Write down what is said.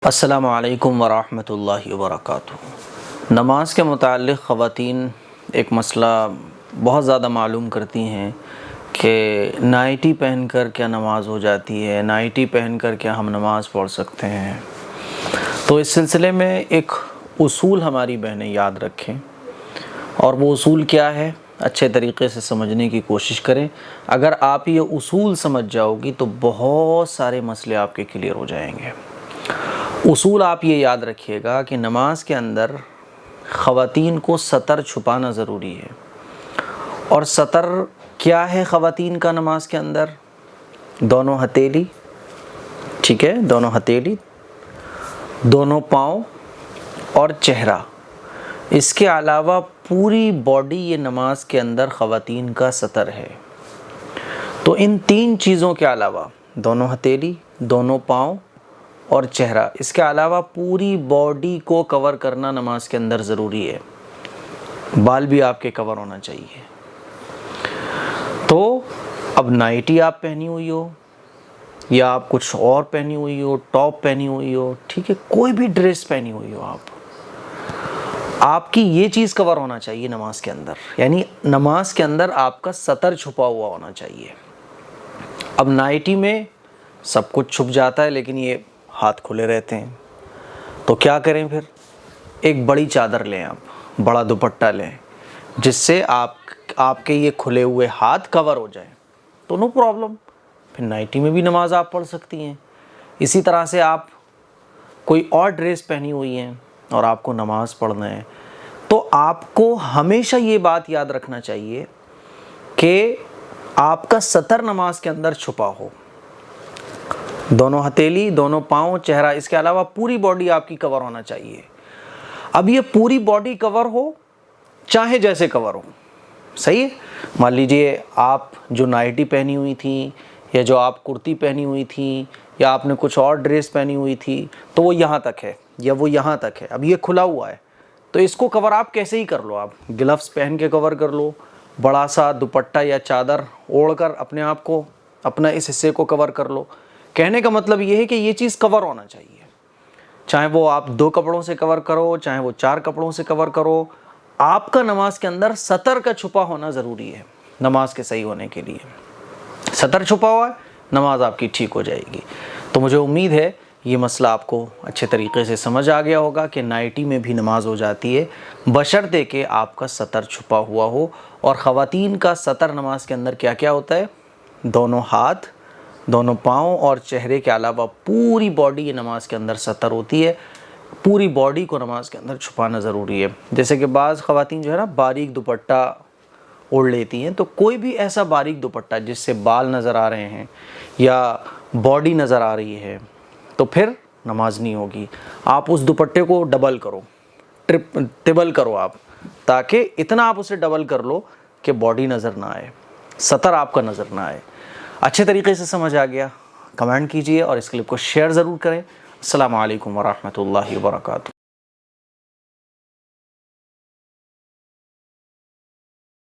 السلام علیکم ورحمۃ اللہ وبرکاتہ۔ نماز کے متعلق خواتین ایک مسئلہ بہت زیادہ معلوم کرتی ہیں کہ نائٹی پہن کر کیا نماز ہو جاتی ہے، نائٹی پہن کر کیا ہم نماز پڑھ سکتے ہیں۔ تو اس سلسلے میں ایک اصول ہماری بہنیں یاد رکھیں، اور وہ اصول کیا ہے اچھے طریقے سے سمجھنے کی کوشش کریں۔ اگر آپ یہ اصول سمجھ جاؤ گی تو بہت سارے مسئلے آپ کے کلیئر ہو جائیں گے۔ اصول آپ یہ یاد رکھیے گا کہ نماز کے اندر خواتین کو سطر چھپانا ضروری ہے۔ اور سطر کیا ہے خواتین کا نماز کے اندر؟ دونوں ہتھیلی، ٹھیک ہے، دونوں ہتھیلی، دونوں پاؤں اور چہرہ۔ اس کے علاوہ پوری باڈی یہ نماز کے اندر خواتین کا سطر ہے۔ تو ان تین چیزوں کے علاوہ دونوں ہتھیلی، دونوں پاؤں اور چہرہ، اس کے علاوہ پوری باڈی کو کور کرنا نماز کے اندر ضروری ہے۔ بال بھی آپ کے کور ہونا چاہیے۔ تو اب نائٹی آپ پہنی ہوئی ہو یا آپ کچھ اور پہنی ہوئی ہو، ٹاپ پہنی ہوئی ہو، ٹھیک ہے، کوئی بھی ڈریس پہنی ہوئی ہو، آپ کی یہ چیز کور ہونا چاہیے نماز کے اندر، یعنی نماز کے اندر آپ کا سطر چھپا ہوا ہونا چاہیے۔ اب نائٹی میں سب کچھ چھپ جاتا ہے لیکن یہ ہاتھ کھلے رہتے ہیں، تو کیا کریں پھر؟ ایک بڑی چادر لیں، آپ بڑا دوپٹہ لیں جس سے آپ کے یہ کھلے ہوئے ہاتھ کور ہو جائیں، تو نو پرابلم، پھر نائٹی میں بھی نماز آپ پڑھ سکتی ہیں۔ اسی طرح سے آپ کوئی اور ڈریس پہنی ہوئی ہیں اور آپ کو نماز پڑھنا ہے، تو آپ کو ہمیشہ یہ بات یاد رکھنا چاہیے کہ آپ کا سطر نماز کے اندر چھپا ہو۔ دونوں ہتھیلی، دونوں پاؤں، چہرہ، اس کے علاوہ پوری باڈی آپ کی کور ہونا چاہیے۔ اب یہ پوری باڈی کور ہو، چاہے جیسے کور ہو، صحیح ہے۔ مان لیجئے آپ جو نائٹی پہنی ہوئی تھی، یا جو آپ کرتی پہنی ہوئی تھی، یا آپ نے کچھ اور ڈریس پہنی ہوئی تھی، تو وہ یہاں تک ہے یا وہ یہاں تک ہے، اب یہ کھلا ہوا ہے، تو اس کو کور آپ کیسے ہی کر لو، آپ گلفز پہن کے کور کر لو، بڑا سا دوپٹہ یا چادر اوڑھ کر اپنے آپ کو، اپنا اس حصے کو کور کر لو۔ کہنے کا مطلب یہ ہے کہ یہ چیز کور ہونا چاہیے، چاہے وہ آپ 2 کپڑوں سے کور کرو، چاہے وہ 4 کپڑوں سے کور کرو، آپ کا نماز کے اندر سطر کا چھپا ہونا ضروری ہے نماز کے صحیح ہونے کے لیے۔ سطر چھپا ہوا ہے، نماز آپ کی ٹھیک ہو جائے گی۔ تو مجھے امید ہے یہ مسئلہ آپ کو اچھے طریقے سے سمجھ آ گیا ہوگا کہ نائٹی میں بھی نماز ہو جاتی ہے، بشرطے کہ آپ کا سطر چھپا ہوا ہو۔ اور خواتین کا سطر نماز کے اندر کیا کیا ہوتا ہے؟ دونوں ہاتھ، دونوں پاؤں اور چہرے کے علاوہ پوری باڈی یہ نماز کے اندر سطر ہوتی ہے۔ پوری باڈی کو نماز کے اندر چھپانا ضروری ہے۔ جیسے کہ بعض خواتین جو ہے نا باریک دوپٹہ اوڑھ لیتی ہیں، تو کوئی بھی ایسا باریک دوپٹہ جس سے بال نظر آ رہے ہیں یا باڈی نظر آ رہی ہے، تو پھر نماز نہیں ہوگی۔ آپ اس دوپٹے کو ڈبل کرو، ٹرپل کرو آپ، تاکہ اتنا آپ اسے ڈبل کر لو کہ باڈی نظر نہ آئے، سطر آپ کا نظر نہ آئے۔ اچھے طریقے سے سمجھ آ گیا؟ کمنٹ کیجئے اور اس کلپ کو شیئر ضرور کریں۔ السلام علیکم ورحمۃ اللہ وبرکاتہ۔